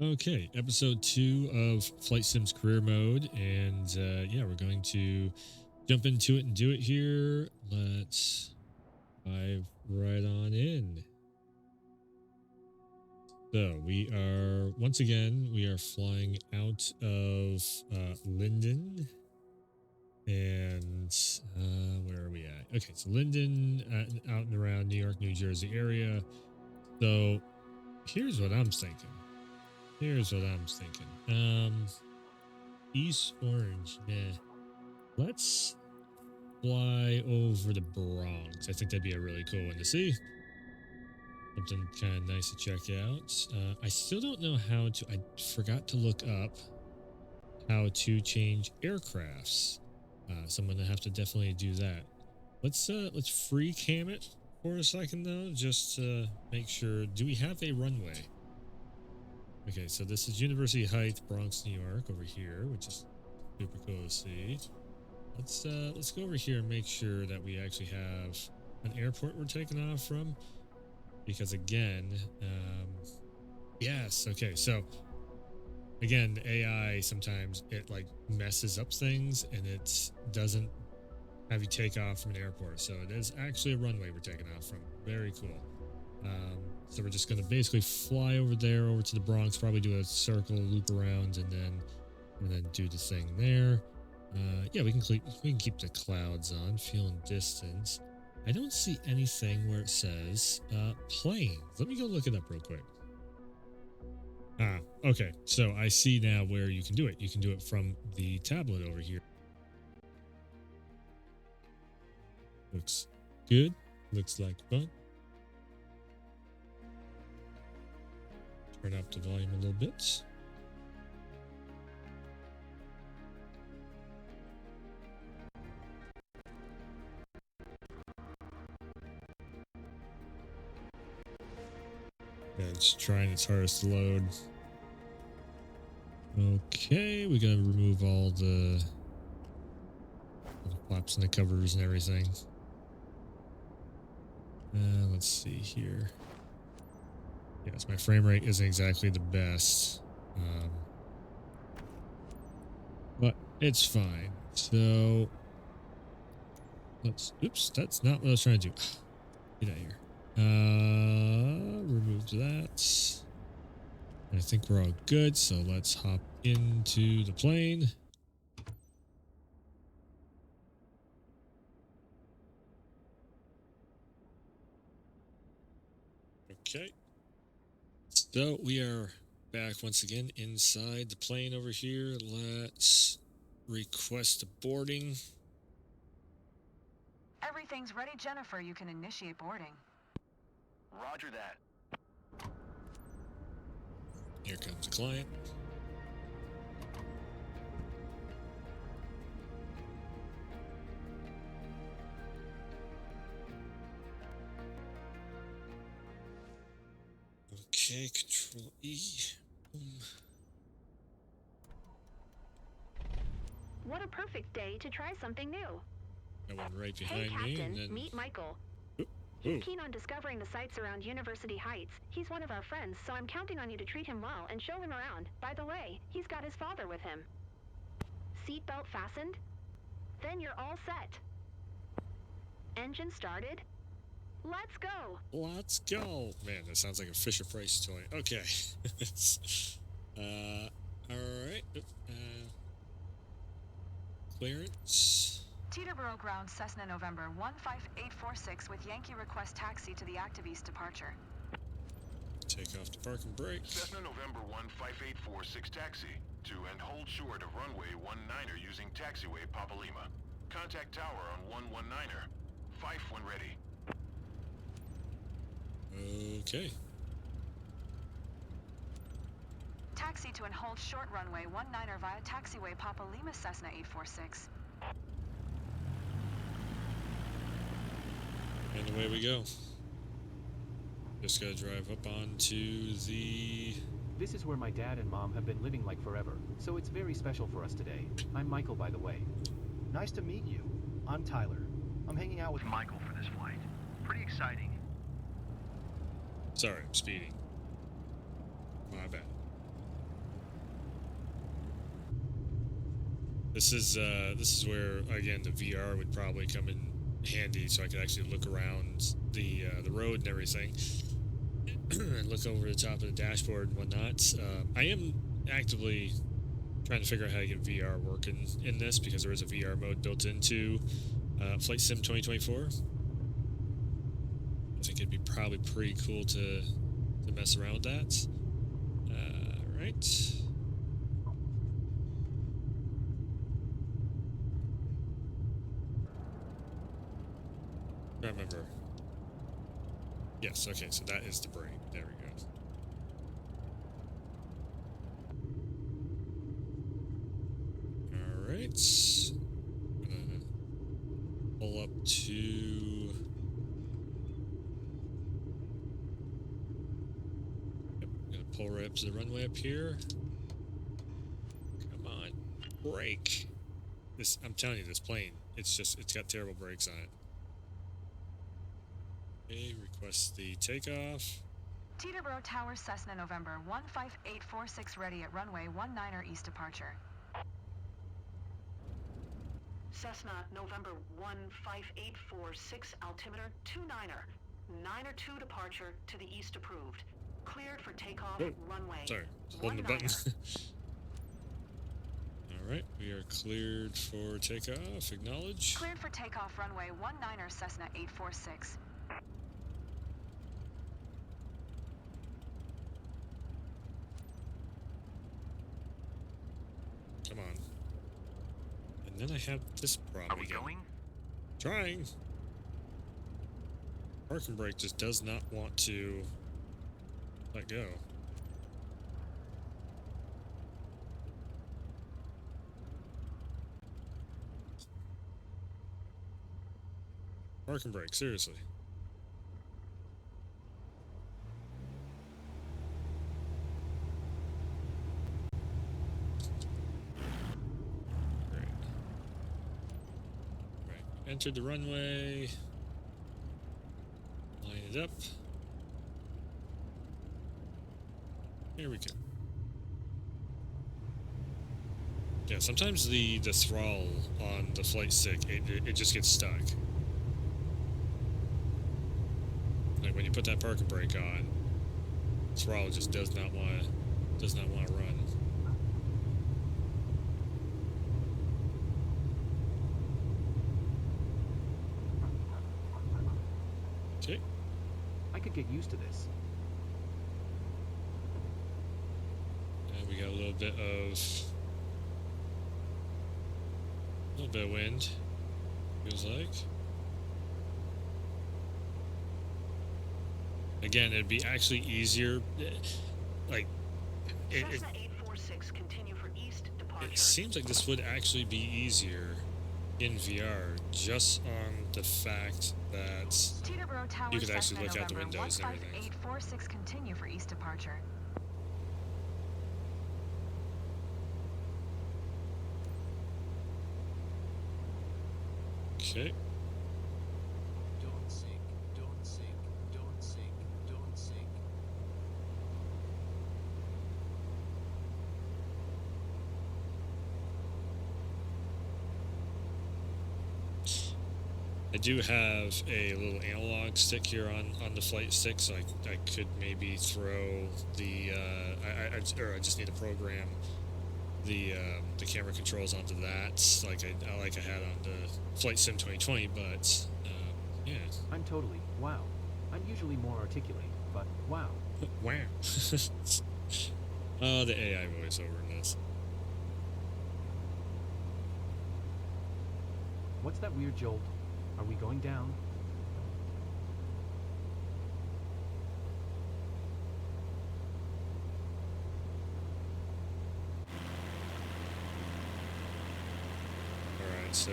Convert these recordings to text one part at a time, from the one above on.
Okay, episode 2 of Flight Sims Career Mode, and yeah, we're going to jump into it and do it here. Let's dive right on in. So we are once again we are flying out of Linden, and where are we at? Okay, so Linden, out and around New York, New Jersey area. So here's what I'm thinking. East Orange, nah. Let's fly over the Bronx. I think that'd be a really cool one to see. Something kind of nice to check out. I still don't know how to. I forgot to look up how to change aircrafts. So I'm gonna have to definitely do that. Let's free cam it for a second though, just to make sure. Do we have a runway? Okay, so this is University Heights, Bronx, New York, over here, which is super cool to see. Let's go over here and make sure that we actually have an airport we're taking off from, because again, yes, okay, so again, the AI sometimes it like messes up things and it doesn't have you take off from an airport, so it is actually a runway we're taking off from. Very cool. So we're just going to basically fly over there, over to the Bronx, probably do a circle, loop around, and then do the thing there. Yeah, we can keep the clouds on, feeling distance. I don't see anything where it says planes. Let me go look it up real quick. Okay. So I see now where you can do it. You can do it from the tablet over here. Looks good. Looks like fun. Turn up the volume a little bit. Yeah, it's trying its hardest to load. Okay, we gotta remove all the flaps and the covers and everything. Let's see here. Yes, my frame rate isn't exactly the best, but it's fine. So oops, that's not what I was trying to do. Get out of here. Remove that. I think we're all good, so let's hop into the plane. Okay. So we are back once again inside the plane over here. Let's request a boarding. Everything's ready, Jennifer. You can initiate boarding. Roger that. Here comes the client. Okay, Control E. Boom. What a perfect day to try something new. That one right behind hey, Captain, me. And then... meet Michael. Ooh. He's keen on discovering the sights around University Heights. He's one of our friends, so I'm counting on you to treat him well and show him around. By the way, he's got his father with him. Seatbelt fastened? Then you're all set. Engine started? Let's go! Let's go! Man, that sounds like a Fisher-Price toy. Okay. Alright. Clearance. Teterboro ground, Cessna November 15846 with Yankee request taxi to the Active East departure. Take off the park and brake. Cessna November 15846 taxi to and hold short of runway 19er using taxiway Papa Lima. Contact tower on 119er. Fife when ready. Okay. Taxi to and hold short runway 19er via taxiway Papa Lima Cessna 846. And away we go. Just gotta drive up onto the... This is where my dad and mom have been living like forever, so it's very special for us today. I'm Michael, by the way. Nice to meet you. I'm Tyler. I'm hanging out with Michael for this flight. Pretty exciting. Sorry, I'm speeding. My bad. This is where again the VR would probably come in handy, so I could actually look around the road and everything, and look over the top of the dashboard and whatnot. I am actively trying to figure out how to get VR working in this, because there is a VR mode built into Flight Sim 2024. I think it'd be probably pretty cool to mess around with that. Right. I remember. Yes, okay, so that is the brake. There we go. Alright. Gonna pull up to... Yep, gonna pull right up to the runway up here. Come on. Brake. This, I'm telling you, this plane, it's got terrible brakes on it. Okay, request the takeoff. Teterboro Tower Cessna November 15846 ready at runway 19er east departure. Cessna November 15846 altimeter 29er. 9er 2 departure to the east approved. Cleared for takeoff runway. Sorry, holding the button. Alright, we are cleared for takeoff. Acknowledge. Cleared for takeoff runway 19er Cessna 846. Come on. And then I have this problem again. Going? Trying. Parking brake just does not want to let go. Parking brake, seriously. Great. Right. Entered the runway. Line it up. Here we go. Yeah, sometimes the throttle on the flight stick, it just gets stuck. Like when you put that parking brake on, throttle just does not want to run. Okay. I could get used to this. And we got a little bit of wind, feels like. Again, it'd be actually easier, like, Cessna 846 continue for east departure. it seems like this would actually be easier in VR, just on the fact that Teterboro Tower you could actually Cessna look out the November windows and everything. 15846 continue for east departure. Okay. Don't sink, don't sink, don't sink, don't sink. I do have a little analog stick here on the flight stick, so I could maybe throw the I just need to program the camera controls onto that, like I had on the Flight Sim 2020. But yeah. I'm totally, wow. I'm usually more articulate, but wow. Wow. Oh, the AI voiceover in this. What's that weird jolt? Are we going down? Alright, so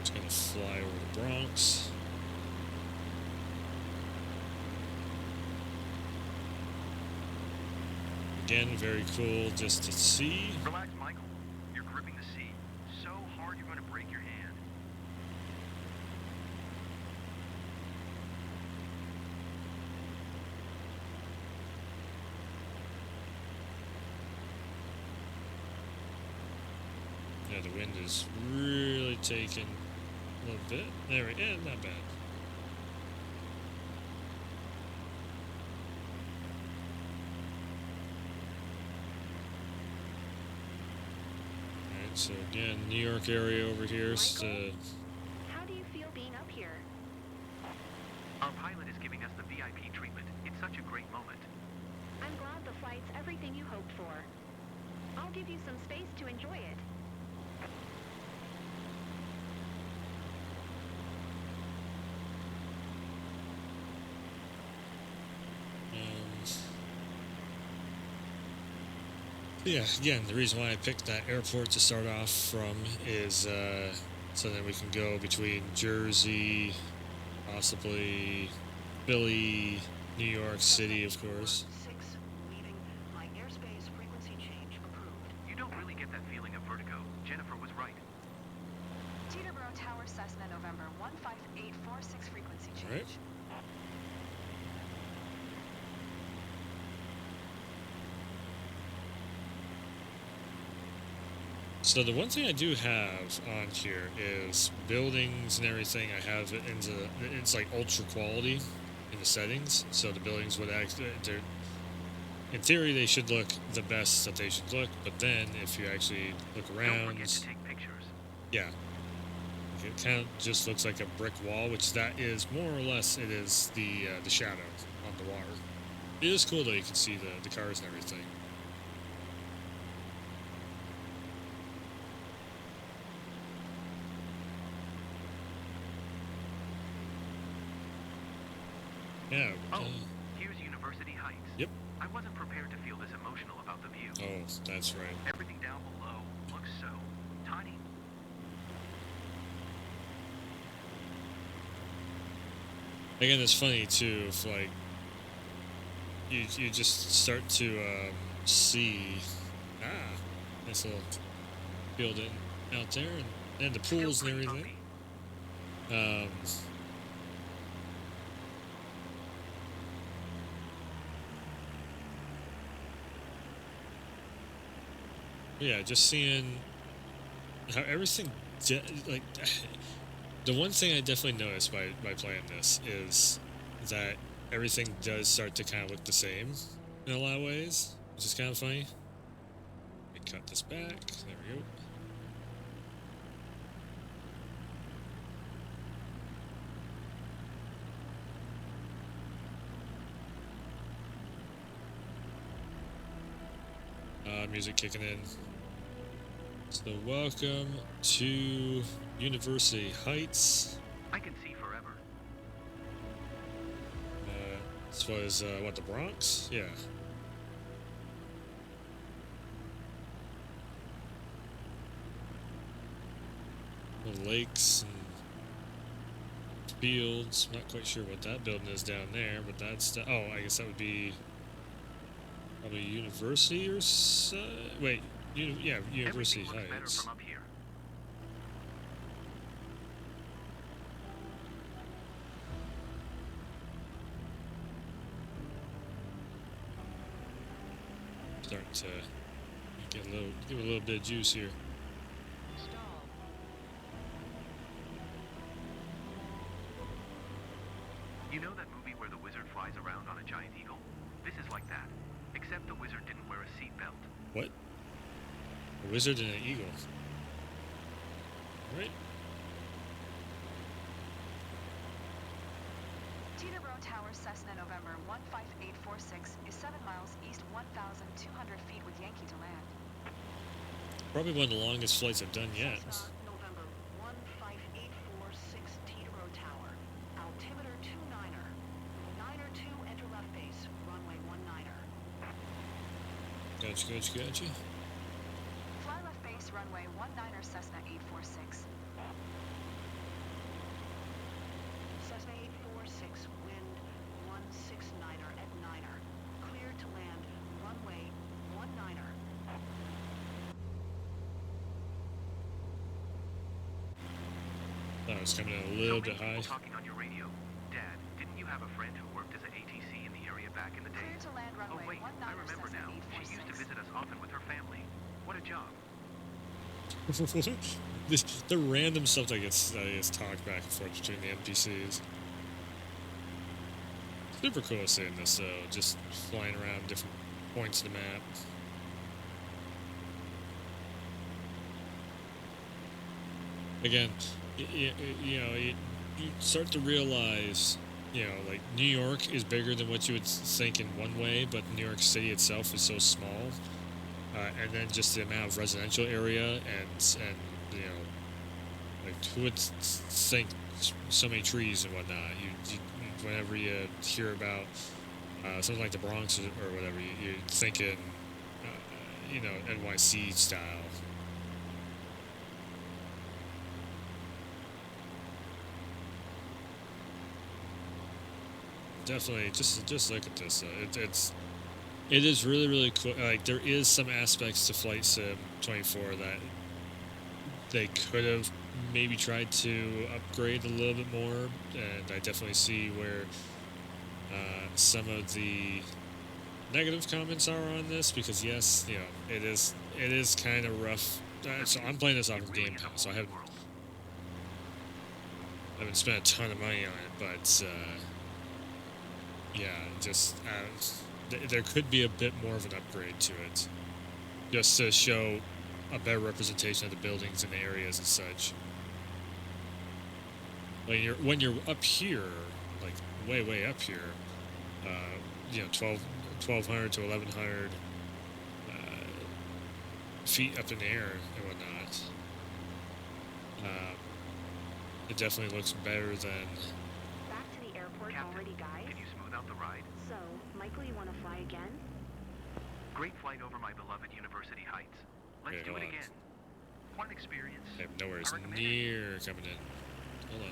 just gonna fly over the Bronx. Again, very cool just to see. Relax, Michael. You're gripping the seat so hard you're going to break your hand. Yeah, the wind is really taking a little bit. There we go. Yeah, not bad. Alright, so again, New York area over here. Michael? How do you feel being up here? Our pilot is giving us the VIP treatment. It's such a great moment. I'm glad the flight's everything you hoped for. I'll give you some space to enjoy it. Yeah, again, the reason why I picked that airport to start off from is so that we can go between Jersey, possibly Philly, New York City, of course. 6, leaving. My airspace frequency change approved. You don't really get that feeling of vertigo. Jennifer was right. Teterboro Tower Cessna November 15846 frequency change. All right. So the one thing I do have on here is buildings and everything. I have it into it's like ultra quality in the settings, so the buildings would actually, in theory, they should look the best that they should look. But then if you actually look Don't around, forget to take pictures. yeah, it kind of just looks like a brick wall, which that is more or less it is the shadow on the water. It is cool though. You can see the cars and everything. Yeah. Oh, here's University Heights. Yep. I wasn't prepared to feel this emotional about the view. Oh, that's right. Everything down below looks so tiny. Again, it's funny too. If like you just start to see nice little building out there, and the pools and Still pretty everything. bumpy. Yeah, just seeing how everything like the one thing I definitely noticed by playing this is that everything does start to kind of look the same in a lot of ways, which is kind of funny. Let me cut this back. There we go. Music kicking in. So welcome to University Heights. I can see forever. This was what, the Bronx? Yeah. The lakes and fields. Not quite sure what that building is down there, but that's oh, I guess that would be probably University or so. Wait, yeah, University Everything looks better Heights. from up here. Starting to get give a little bit of juice here. You know that movie where the wizard flies around on a giant eagle? This is like that. Except the wizard didn't wear a seatbelt. What? A wizard and an eagle. All right. Teterboro Tower Cessna November 15846 is 7 miles east 1,200 feet with Yankee to land. Probably one of the longest flights I've done yet. Cessna November 15846 Teterboro Tower. Altimeter 29er. 9er 2 enter left base. Runway 19er. Gotcha. Fly left base runway 19er Cessna 846. Cessna 846, wind 169er at 9er. Cleared to land, runway 19er. Thought it was coming in a little bit high. Talking on your radio. Dad, didn't you have a friend who worked as an ATC in the area back in the day? Cleared to land Oh runway wait, I 19er remember Cessna now. She used to 846. visit us often with her family. What a job. The random stuff that gets talked back and forth between the NPCs. Super cool seeing this though, just flying around different points of the map. Again, you know, you start to realize, you know, like New York is bigger than what you would think in one way, but New York City itself is so small, and then just the amount of residential area and you know, like who would think so many trees and whatnot? You whenever you hear about something like the Bronx or whatever, you're thinking, you know, NYC style. Definitely, just look at this. It is really cool. Like there is some aspects to Flight Sim 24 that they could have maybe tried to upgrade a little bit more, and I definitely see where some of the negative comments are on this, because yes, you know, it is kind of rough. So I'm playing this off of Game Pass, so I haven't spent a ton of money on it, but yeah, just there could be a bit more of an upgrade to it, just to show a better representation of the buildings and the areas and such. When you're up here, like way up here, you know, 1,200 to 1,100 feet up in the air and whatnot, it definitely looks better than. Back to the airport Captain, already, guys? can you smooth out the ride? So, Michael, you want to fly again? Great flight over my beloved University Heights. Let's Okay, do hold it on. again. What an experience. I have nowhere I recommend it. near coming in. Hold on.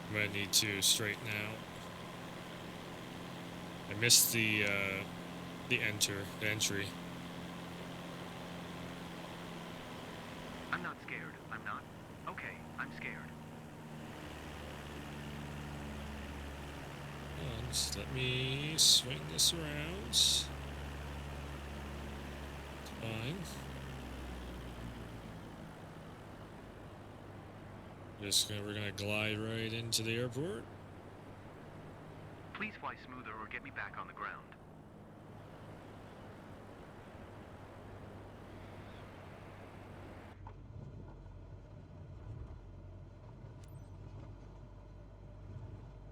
I'm gonna need to straighten out. I missed the entry. I'm not scared. I'm not. Okay, I'm scared. Hold on, just let me swing this around. It's fine. We're gonna glide right into the airport. Please fly smoother or get me back on the ground.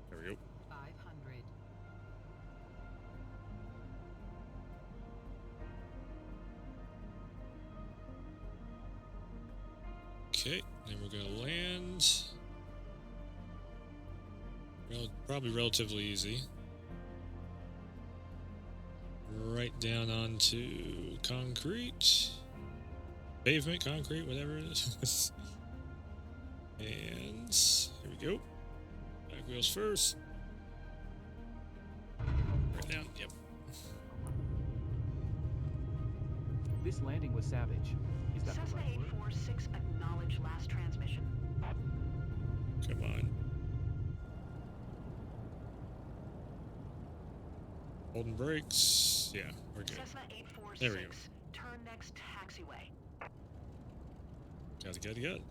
There we go. 500. Okay, then we're gonna land. Probably relatively easy. Right down onto concrete. Pavement, concrete, whatever it is. And here we go. Back wheels first. Right down, yep. This landing was savage. He's got the Cessna right word. 846 acknowledge last transmission. Come on. Holding brakes. Yeah, we're good. Cessna 846. There we go. Turn next taxiway. Got it.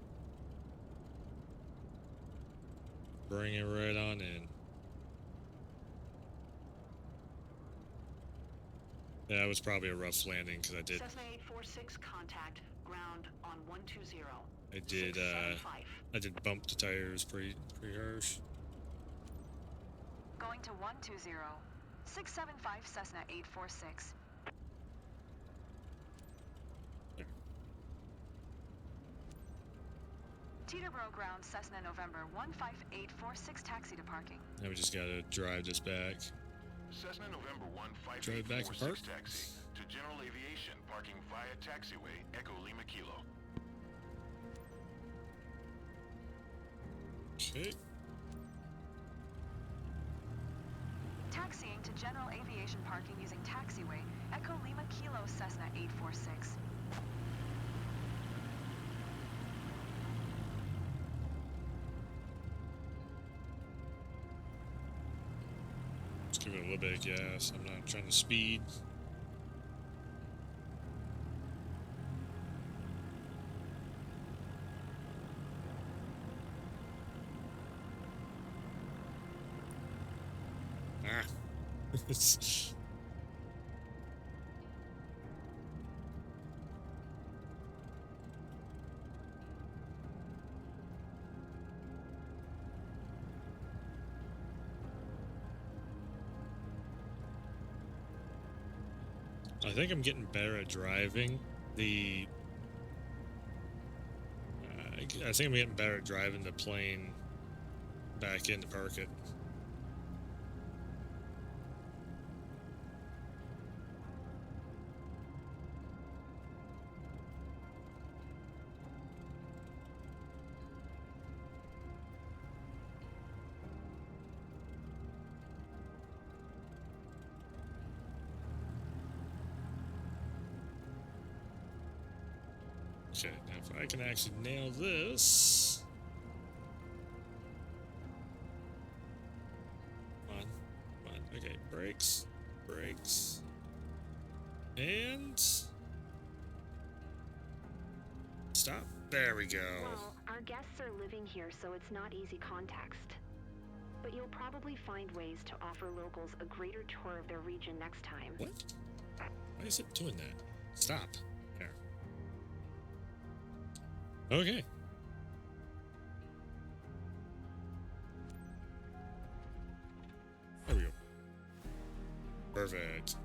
Bring it right on in. Yeah, it was probably a rough landing because Cessna 846 contact ground on 120. I did bump the tires pretty harsh. Going to 120. 675 Cessna 846. There. Teterboro ground Cessna November 15846 taxi to parking. Now we just gotta drive this back. Cessna November Drive back and park. 15846 taxi to General Aviation, parking via taxiway Echo Lima Kilo. Okay. Taxiing to General Aviation parking using taxiway Echo Lima Kilo Cessna 846. Give it a little bit of gas. I'm not trying to speed. Ah. I think I'm getting better at driving the. I think I'm getting better at driving the plane back in to park it. Okay, now if I can actually nail this. Come on, come on. Okay, brakes, brakes. And stop. There we go. Well, our guests are living here, so it's not easy context. But you'll probably find ways to offer locals a greater tour of their region next time. What? Why is it doing that? Stop. There. Okay. There we go. Perfect.